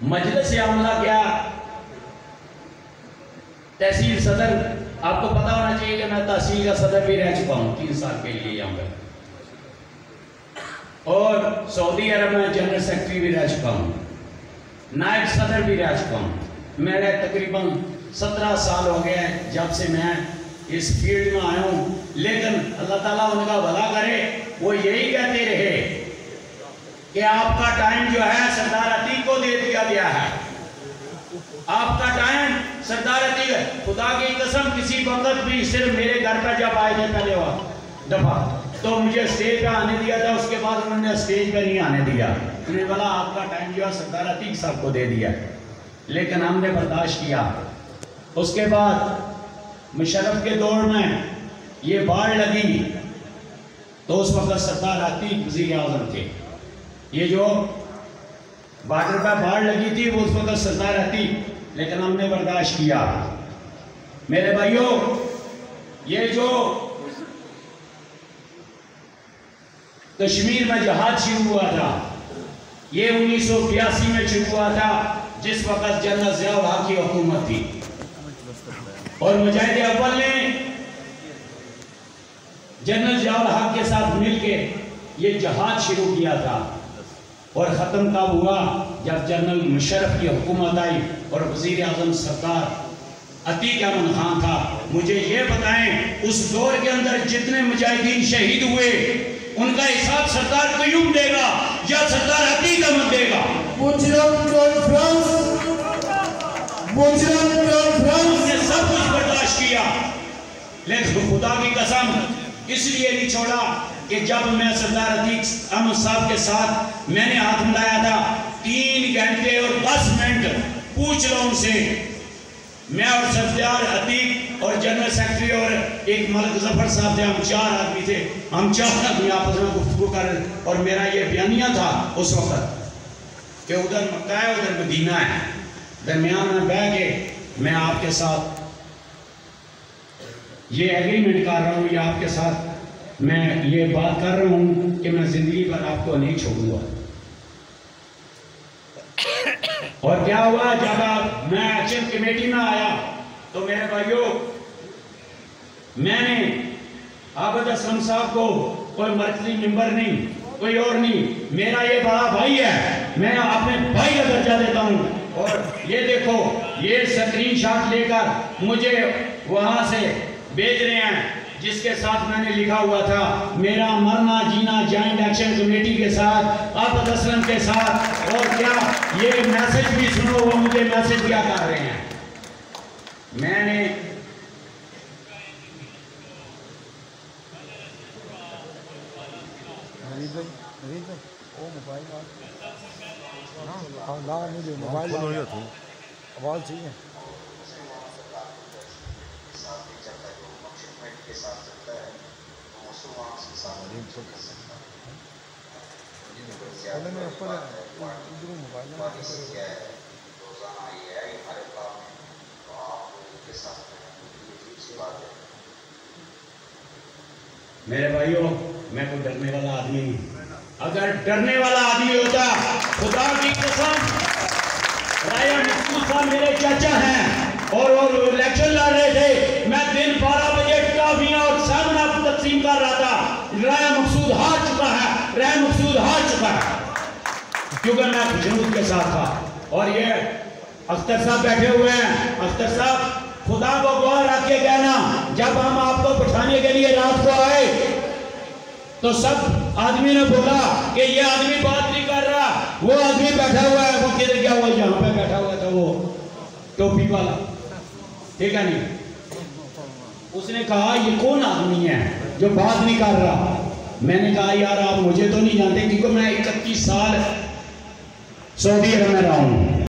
مجلس عاملہ کیا تحصیل صدر، آپ کو پتا ہونا چاہیے کہ میں تحصیل کا صدر بھی رہ چکا ہوں 3 سال کے لیے یہاں پر، اور سعودی عرب میں جنرل سیکرٹری بھی رہ چکا ہوں، نائب صدر بھی رہ چکا ہوں۔ میرے تقریباً 17 سال ہو گئے ہیں جب سے میں اس فیلڈ میں آیا ہوں، لیکن اللہ تعالیٰ ان کا بھلا کرے، وہ یہی کہتے رہے کہ آپ کا ٹائم جو ہے سردار عتیق کو دے دیا گیا ہے، آپ کا ٹائم سردار عتیق، خدا کی قسم کسی وقت بھی صرف میرے گھر پہ جب آئے تھے پہلے دفعہ تو مجھے اسٹیج پہ آنے دیا تھا، اس کے بعد انہوں نے اسٹیج پہ نہیں آنے دیا، انہوں نے بولا آپ کا ٹائم جو ہے سردار عتیق صاحب کو دے دیا، لیکن ہم نے برداشت کیا۔ اس کے بعد مشرف کے دور میں یہ باڑھ لگی تو اس وقت سردار عتیق وزیر اعظم تھے، یہ جو بارڈر پہ باڑھ لگی تھی وہ اس وقت سردار عتیق، لیکن ہم نے برداشت کیا۔ میرے بھائیوں، یہ جو کشمیر میں جہاد شروع ہوا تھا یہ 1982 میں شروع ہوا تھا، جس وقت جنرل ضیاء الحق کی حکومت تھی، اور مجاہد اول نے جنرل ضیاء الحق کے ساتھ مل کے یہ جہاد شروع کیا تھا، اور ختم کب ہوا؟ جب جنرل مشرف کی حکومت آئی اور وزیر اعظم سردار عتیق احمد خان تھا۔ مجھے یہ بتائیں اس دور کے اندر جتنے مجاہدین شہید ہوئے ان کا حساب سردار قیوم دے گا یا سردار عتیق احمد دے گا؟ ہم نے سب کچھ برداشت کیا، لیکن خدا کی قسم اس لیے نہیں چھوڑا کہ جب میں سردار عتیق احمد صاحب کے ساتھ میں نے ہاتھ ملایا تھا 3 گھنٹے اور 10 منٹ پوچھ لو ان سے، میں اور سردار عتیق اور جنرل سیکرٹری اور ایک ملک ظفر صاحب تھے، ہم 4 آدمی تھے، ہم 4 آدمی آپس میں گفتگو کر، اور میرا یہ بیانیہ تھا اس وقت کہ ادھر مکہ ہے ادھر مدینہ ہے، درمیان میں بیٹھ کے میں آپ کے ساتھ یہ ایگریمنٹ کر رہا ہوں، یا آپ کے ساتھ میں یہ بات کر رہا ہوں کہ میں زندگی پر آپ کو نہیں چھوڑوں گا۔ اور کیا ہوا جب میں چیف کمیٹی میں آیا تو میرے بھائیوں میں نے عابد اسلم صاحب کو کوئی مرکزی ممبر نہیں، کوئی اور نہیں، میرا یہ بڑا بھائی ہے، میں اپنے بھائی کا درجہ دیتا ہوں۔ اور یہ دیکھو یہ سکرین شاٹ لے کر مجھے وہاں سے بھیج رہے ہیں، جس کے ساتھ میں نے لکھا ہوا تھا میرا مرنا جینا جوائنٹ ایکشن کمیٹی کے ساتھ، عابد اسلم کے ساتھ۔ اور کیا یہ میسج بھی سنو، وہ مجھے میسج کیا کر رہے ہیں، میں نے میرے بھائیوں میں کوئی ڈرنے والا آدمی نہیں، اگر ڈرنے والا آدمی ہوتا خدا کی قسم رایا مقصود صاحب میرے چاچا ہیں اور الیکشن لڑ رہے تھے، میں دن 12 بجے ٹافیاں اور سامنا تقسیم کر رہا تھا، رایا مقصود ہار چکا ہے، رایا مقصود ہار چکا ہے، کیونکہ میں جنود کے ساتھ تھا۔ اور یہ اختر صاحب بیٹھے ہوئے ہیں، اختر صاحب خدا کو گواہ رکھ کے کہنا جب ہم آپ کو بٹھانے کے لیے رات کو آئے تو سب آدمی نے بولا کہ یہ آدمی بات نہیں کر رہا، وہ آدمی بیٹھا ہوا ہے، وہ کدھر گیا ہوا؟ یہاں پہ بیٹھا ہوا تھا وہ ٹوپی والا، ٹھیک ہے نہیں؟ اس نے کہا یہ کون آدمی ہے جو بات نہیں کر رہا؟ میں نے کہا یار آپ مجھے تو نہیں جانتے، کیونکہ میں 31 سال سعودی عرب میں رہا ہوں،